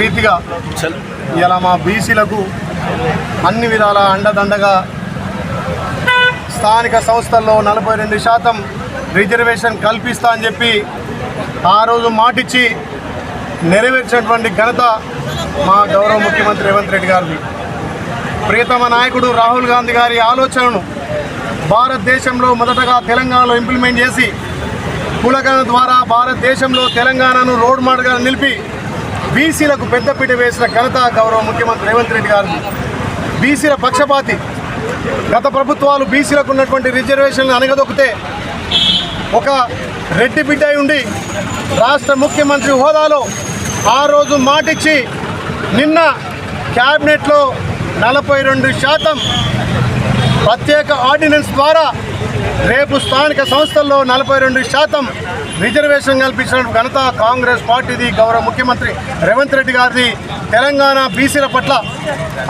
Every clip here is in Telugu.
రీతిగా ఇలా మా బీసీలకు అన్ని విధాల అండదండగా స్థానిక సంస్థల్లో 42% రిజర్వేషన్ కల్పిస్తా అని చెప్పి ఆ రోజు మాటిచ్చి నెరవేర్చినటువంటి ఘనత మా గౌరవ ముఖ్యమంత్రి రేవంత్ రెడ్డి గారిది. ప్రియతమ నాయకుడు రాహుల్ గాంధీ గారి ఆలోచనను భారతదేశంలో మొదటగా తెలంగాణలో ఇంప్లిమెంట్ చేసి కులగణన ద్వారా భారతదేశంలో తెలంగాణను రోడ్ మోడల్గా నిలిపి బీసీలకు పెద్దపీట వేసిన ఘనత గౌరవ ముఖ్యమంత్రి రేవంత్ రెడ్డి గారిది. బీసీల పక్షపాతి. గత ప్రభుత్వాలు బీసీలకు ఉన్నటువంటి రిజర్వేషన్లు అనగదొక్కితే ఒక రెడ్డి బిడ్డ ఉండి రాష్ట్ర ముఖ్యమంత్రి హోదాలో ఆ రోజు మాటిచ్చి నిన్న క్యాబినెట్లో 42% ప్రత్యేక ఆర్డినెన్స్ ద్వారా రేపు స్థానిక సంస్థల్లో 42% రిజర్వేషన్ కల్పించిన ఘనత కాంగ్రెస్ పార్టీది, గౌరవ ముఖ్యమంత్రి రేవంత్ రెడ్డి గారిది. తెలంగాణ బీసీల పట్ల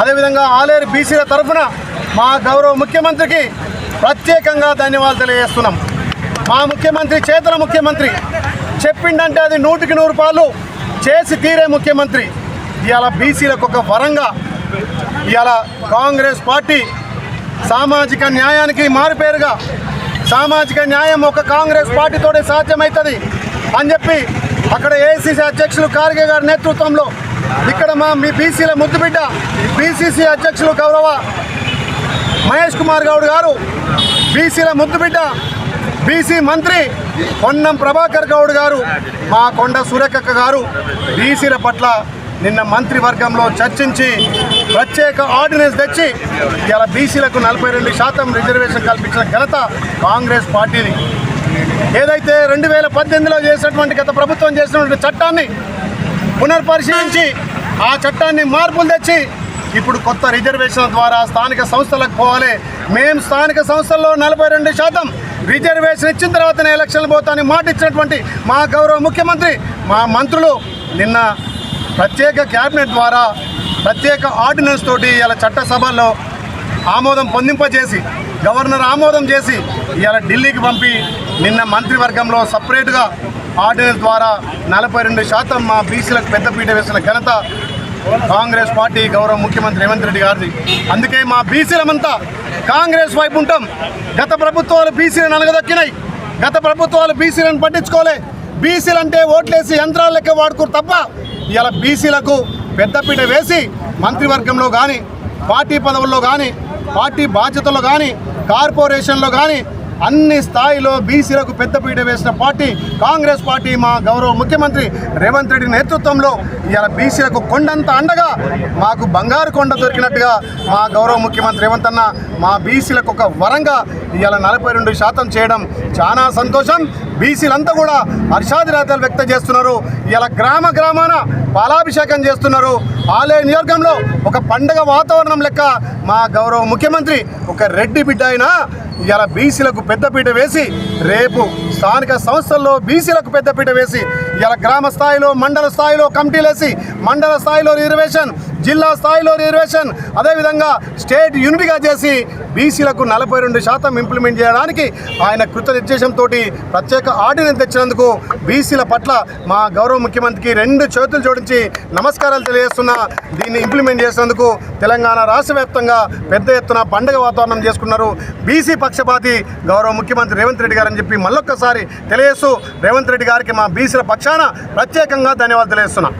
అదేవిధంగా ఆలేరు బీసీల తరఫున మా గౌరవ ముఖ్యమంత్రికి ప్రత్యేకంగా ధన్యవాదాలు తెలియజేస్తున్నాం. మా ముఖ్యమంత్రి చేతల ముఖ్యమంత్రి, చెప్పిండంటే అది 100కి 100 పాలు చేసి తీరే ముఖ్యమంత్రి. ఇవాళ బీసీలకు ఒక వరంగా ఇవాళ కాంగ్రెస్ పార్టీ సామాజిక న్యాయానికి మారుపేరుగా, సామాజిక న్యాయం ఒక కాంగ్రెస్ పార్టీతోనే సాధ్యమవుతుంది అని చెప్పి అక్కడ ఏఐసీసీ అధ్యక్షులు ఖార్గే గారి నేతృత్వంలో ఇక్కడ మా మీ బీసీల ముద్దుబిడ్డ బీసీసీ అధ్యక్షులు గౌరవ మహేష్ కుమార్ గౌడ్ గారు, బీసీల ముద్దుబిడ్డ బీసీ మంత్రి పొన్నం ప్రభాకర్ గౌడ్ గారు, మా కొండ సురేఖక్క గారు బీసీల పట్ల నిన్న మంత్రివర్గంలో చర్చించి ప్రత్యేక ఆర్డినెన్స్ తెచ్చి ఇలా బీసీలకు 42% రిజర్వేషన్ కల్పించిన ఘనత కాంగ్రెస్ పార్టీది. ఏదైతే 2018లో చేసినటువంటి గత ప్రభుత్వం చేసినటువంటి చట్టాన్ని పునర్పరిశీలించి ఆ చట్టాన్ని మార్పులు తెచ్చి ఇప్పుడు కొత్త రిజర్వేషన్ ద్వారా స్థానిక సంస్థలకు పోవాలి. మేము స్థానిక సంస్థల్లో 42% రిజర్వేషన్ ఇచ్చిన తర్వాతనే ఎలక్షన్లు పోతానని మాట ఇచ్చినటువంటి మా గౌరవ ముఖ్యమంత్రి, మా మంత్రులు నిన్న ప్రత్యేక క్యాబినెట్ ద్వారా ప్రత్యేక ఆర్డినెన్స్ తోటి ఇలా చట్టసభల్లో ఆమోదం పొందింపజేసి గవర్నర్ ఆమోదం చేసి ఇలా ఢిల్లీకి పంపి నిన్న మంత్రివర్గంలో సపరేట్గా ఆర్డినెన్స్ ద్వారా 42% మా బీసీలకు పెద్దపీట వేసిన ఘనత కాంగ్రెస్ పార్టీ గౌరవ ముఖ్యమంత్రి రేవంత్ రెడ్డి గారిది. అందుకే మా బీసీలమంతా కాంగ్రెస్ వైపు ఉంటాం. గత ప్రభుత్వాలు బీసీలను అనగదొక్కినాయి. గత ప్రభుత్వాలు బీసీలను పట్టించుకోలే. బీసీలు అంటే ఓట్లేసి యంత్రాలు లెక్క వాడుకోరు తప్ప ఇలా బీసీలకు పెద్దపీట వేసి మంత్రివర్గంలో కానీ, పార్టీ పదవుల్లో కానీ, పార్టీ బాధ్యతల్లో కానీ, కార్పొరేషన్లో కానీ అన్ని స్థాయిలో బీసీలకు పెద్దపీట వేసిన పార్టీ కాంగ్రెస్ పార్టీ. మా గౌరవ ముఖ్యమంత్రి రేవంత్ రెడ్డి నేతృత్వంలో ఇవాళ బీసీలకు కొండంత అండగా మాకు బంగారు కొండ దొరికినట్టుగా మా గౌరవ ముఖ్యమంత్రి రేవంత్ అన్న మా బీసీలకు ఒక వరంగా ఇవాళ 42% చేయడం చాలా సంతోషం. బీసీలంతా కూడా హర్షాదిరాతలు వ్యక్తం చేస్తున్నారు. ఇలా గ్రామ గ్రామాన పాలాభిషేకం చేస్తున్నారు. ఆలయ నియోజకంలో ఒక పండగ వాతావరణం లెక్క మా గౌరవ ముఖ్యమంత్రి ఒక రెడ్డి బిడ్డ అయినా ఇలా బీసీలకు పెద్దపీట వేసి రేపు స్థానిక సంస్థల్లో బీసీలకు పెద్దపీట వేసి ఇలా గ్రామ స్థాయిలో, మండల స్థాయిలో కమిటీలు వేసి మండల స్థాయిలో రిజర్వేషన్, జిల్లా స్థాయిలో రిజర్వేషన్, అదేవిధంగా స్టేట్ యూనిట్గా చేసి బీసీలకు 42% ఇంప్లిమెంట్ చేయడానికి ఆయన కృతనిశ్చయంతో ప్రత్యేక ఆర్డినెన్స్ తెచ్చినందుకు బీసీల పట్ల మా గౌరవ ముఖ్యమంత్రికి 2 చేతులు జోడించి నమస్కారాలు తెలియజేస్తున్నా. దీన్ని ఇంప్లిమెంట్ చేసినందుకు తెలంగాణ రాష్ట్ర వ్యాప్తంగా పెద్ద ఎత్తున పండుగ వాతావరణం చేసుకున్నారు. బీసీ పక్షపాతి గౌరవ ముఖ్యమంత్రి రేవంత్ రెడ్డి గారు అని చెప్పి మళ్ళొక్కసారి తెలియజేస్తూ రేవంత్ రెడ్డి గారికి మా బీసీల పక్షాన ప్రత్యేకంగా ధన్యవాదాలు తెలియజేస్తున్నా.